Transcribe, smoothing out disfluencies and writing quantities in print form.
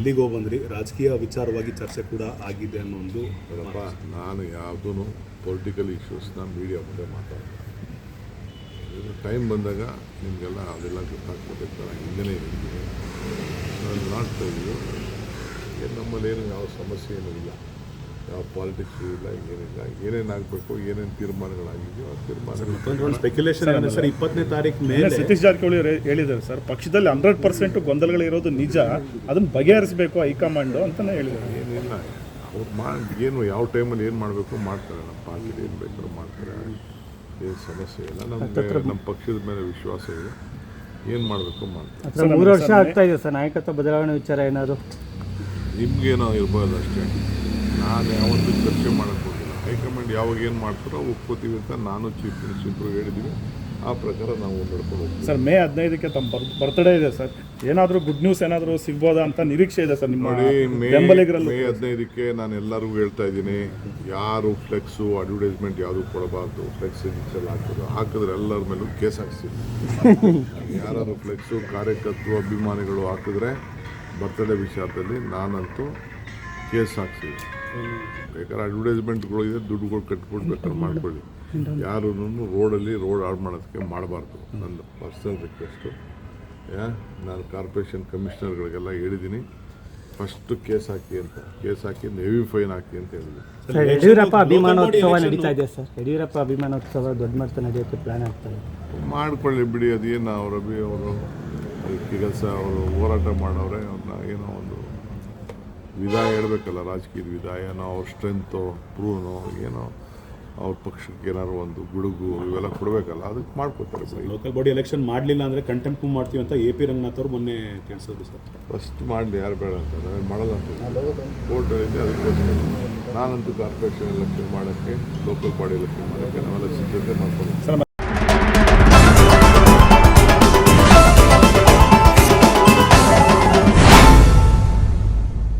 ಡೆಲ್ಲಿಗೆ ಹೋಗಿ ಬಂದ್ರಿ, ರಾಜಕೀಯ ವಿಚಾರವಾಗಿ ಚರ್ಚೆ ಕೂಡ ಆಗಿದೆ ಅನ್ನೋ ಒಂದು. ನೋಡಪ್ಪ, ನಾನು ಯಾವುದೂ ಪೊಲಿಟಿಕಲ್ ಇಶ್ಯೂಸ್ನ ಮೀಡಿಯಾ ಮುಂದೆ ಮಾತಾಡ್ತೀನಿ. ಟೈಮ್ ಬಂದಾಗ ನಿಮಗೆಲ್ಲ ಅದೆಲ್ಲ ಗೊತ್ತಾಗ್ತದೆ. ಹಿಂದೆನೇ ಹೇಳಿದ್ದೀನಿ, ನಾಟ್ ನಮ್ಮಲ್ಲಿ ಏನು ಯಾವ ಸಮಸ್ಯೆ ಏನೂ ಇಲ್ಲ, ಯಾವ ಪಾಲಿಟಿಕ್ಸ್ ಇಲ್ಲ, ಏನಿಲ್ಲ. ಏನೇನಾಗಬೇಕು, ಏನೇನು ತೀರ್ಮಾನಗಳಾಗಿದೆಯೋ ಆ ತೀರ್ಮಾನಗಳು. ಸ್ಪೆಕ್ಯುಲೇಷನ್ ಇದೆ ಸರ್, 20ನೇ ತಾರೀಕು ಮೇಲೆ ಸತೀಶ್ ಜಾರಕಿಹೊಳಿ ಹೇಳಿದ್ದಾರೆ ಸರ್, ಪಕ್ಷದಲ್ಲಿ 100% ಗೊಂದಲಗಳಿರೋದು ನಿಜ, ಅದನ್ನು ಬಗೆಹರಿಸಬೇಕು ಹೈಕಮಾಂಡು ಅಂತಲೇ ಹೇಳಿದ್ದಾರೆ. ಏನಿಲ್ಲ, ಅವ್ರು ಏನು ಯಾವ ಟೈಮಲ್ಲಿ ಏನು ಮಾಡಬೇಕು ಮಾಡ್ತಾರೆ. ನಮ್ಮ ಪಾರ್ಟಿಲಿ ಏನು ಬೇಕಾದ್ರೂ ಮಾಡ್ತಾರೆ, ಏನು ಸಮಸ್ಯೆ ಇಲ್ಲ. ನಮ್ಮ ಪಕ್ಷದ ಮೇಲೆ ವಿಶ್ವಾಸ ಇದೆ, ಏನು ಮಾಡಬೇಕು ಮಾಡ್ತಾರೆ. 3 ವರ್ಷ ಆಗ್ತಾ ಇದೆ ಸರ್, ನಾಯಕತ್ವ ಬದಲಾವಣೆ ವಿಚಾರ ಏನಾದರೂ ನಿಮಗೇನೋ ಇರ್ಬೋದು ಅಷ್ಟೇ. ನಾನು ಯಾವತ್ತೂ ಚರ್ಚೆ ಮಾಡೋಕ್ಕೆ ಹೋಗಿಲ್ಲ. ಹೈಕಮಾಂಡ್ ಯಾವಾಗ ಏನು ಮಾಡ್ತಾರೋ ಒಪ್ಕೋತೀವಿ ಅಂತ ನಾನು ಚೀಫ್ ಮಿನಿಸ್ಟರ್ ಹೇಳಿದ್ದೀವಿ. ಆ ಪ್ರಕಾರ ನಾವು ನಡ್ಕೊಂಡು ಹೋಗ್ತೀವಿ. ಸರ್, ಮೇ 15ಕ್ಕೆ ತಮ್ಮ ಬರ್ತ್ಡೇ ಇದೆ ಸರ್, ಏನಾದರೂ ಗುಡ್ ನ್ಯೂಸ್ ಏನಾದರೂ ಸಿಗ್ಬೋದಾ ಅಂತ ನಿರೀಕ್ಷೆ ಇದೆ ಸರ್ ನಿಮ್ಮ ಬೆಂಬಲಿಗರಲ್ಲಿ? ಮೇ 15ಕ್ಕೆ ನಾನು ಎಲ್ಲರಿಗೂ ಹೇಳ್ತಾ ಇದ್ದೀನಿ, ಯಾರು ಫ್ಲೆಕ್ಸು ಅಡ್ವರ್ಟೈಸ್ಮೆಂಟ್ ಯಾವುದು ಕೊಡಬಾರ್ದು. ಫ್ಲೆಕ್ಸ್ ಎಲ್ಲ ಹಾಕಿದ್ರೆ ಎಲ್ಲರ ಮೇಲೂ ಕೇಸ್ ಹಾಕ್ತೀವಿ. ಯಾರಾದರೂ ಫ್ಲೆಕ್ಸು ಕಾರ್ಯಕರ್ತರು ಅಭಿಮಾನಿಗಳು ಹಾಕಿದ್ರೆ ಬರ್ತ್ಡೇ ವಿಚಾರದಲ್ಲಿ ನಾನಂತೂ ಕೇಸ್ ಹಾಕ್ತೀವಿ. ಬೇಕಾದ್ರೆ ಅಡ್ವರ್ಟೈಸ್ಮೆಂಟ್ಗಳು ಇದೆ, ದುಡ್ಡುಗಳು ಕಟ್ಬಿಟ್ಟು ಬೇಕಾದ್ರೆ ಮಾಡ್ಕೊಳ್ಳಿ. ಯಾರೂ ರೋಡ್ ಹಾಳು ಮಾಡೋದಕ್ಕೆ ಮಾಡಬಾರ್ದು. ನನ್ನ ಪರ್ಸನಲ್ ರಿಕ್ವೆಸ್ಟು. ನಾನು ಕಾರ್ಪೊರೇಷನ್ ಕಮಿಷನರ್ಗಳಿಗೆಲ್ಲ ಹೇಳಿದ್ದೀನಿ, ಫಸ್ಟು ಕೇಸ್ ಹಾಕಿ ಅಂತ. ಕೇಸ್ ಹಾಕಿ ಹೆವಿ ಫೈನ್ ಹಾಕಿ ಅಂತ ಹೇಳಿದ್ದೀನಿ. ಸರ್, ಯಡಿಯೂರಪ್ಪ ಅಭಿಮಾನೋತ್ಸವ ನಡೀತಾ ಇದೆ ಸರ್, ಯಡಿಯೂರಪ್ಪ ಅಭಿಮಾನೋತ್ಸವ ದೊಡ್ಡ ಮಟ್ಟ ನಡೆಯೋಕ್ಕೆ ಪ್ಲಾನ್ ಆಗ್ತದೆ. ಮಾಡ್ಕೊಳ್ಳಿ ಬಿಡಿ, ಅದೇನು ಅವರು ಕೆಲಸ ಅವರು ಹೋರಾಟ ಮಾಡವ್ರೆ. ಅವ್ರನ್ನ ಏನೋ ಒಂದು ವಿದಾಯ ಹೇಳಬೇಕಲ್ಲ, ರಾಜಕೀಯದ ವಿದಾಯನೋ ಅವ್ರ ಸ್ಟ್ರೆಂತು ಪ್ರೂವ್ನೋ ಏನೋ ಅವ್ರ ಪಕ್ಷಕ್ಕೆ ಏನಾದ್ರು ಒಂದು ಗುಡುಗು ಇವೆಲ್ಲ ಕೊಡಬೇಕಲ್ಲ, ಅದಕ್ಕೆ ಮಾಡ್ಕೋತಾರೆ. ಲೋಕಲ್ ಬಾಡಿ ಎಲೆಕ್ಷನ್ ಮಾಡಲಿಲ್ಲ ಅಂದರೆ ಕಂಟೆಂಪ್ಟ್ ಮಾಡ್ತೀವಿ ಅಂತ AP ರಂಗನಾಥ್ ಅವರು ಮೊನ್ನೆ ತಿಳಿಸಿದ್ರು ಸರ್. ಫಸ್ಟ್ ಮಾಡಲಿ, ಯಾರು ಬೇಡ ಅಂತ ಮಾಡಲ್ಲ ಅಂತ ಕೋರ್ಟಲ್ಲಿದೆ. ಅದಕ್ಕೋಸ್ಕರ ನಾನಂತೂ ಕಾರ್ಪೊರೇಷನ್ ಎಲೆಕ್ಷನ್ ಮಾಡೋಕ್ಕೆ, ಲೋಕಲ್ ಬಾಡಿ ಎಲೆಕ್ಷನ್ ಮಾಡೋಕ್ಕೆ ನಾವೆಲ್ಲ ಸಿದ್ಧತೆ ಮಾಡ್ಕೊಂಡು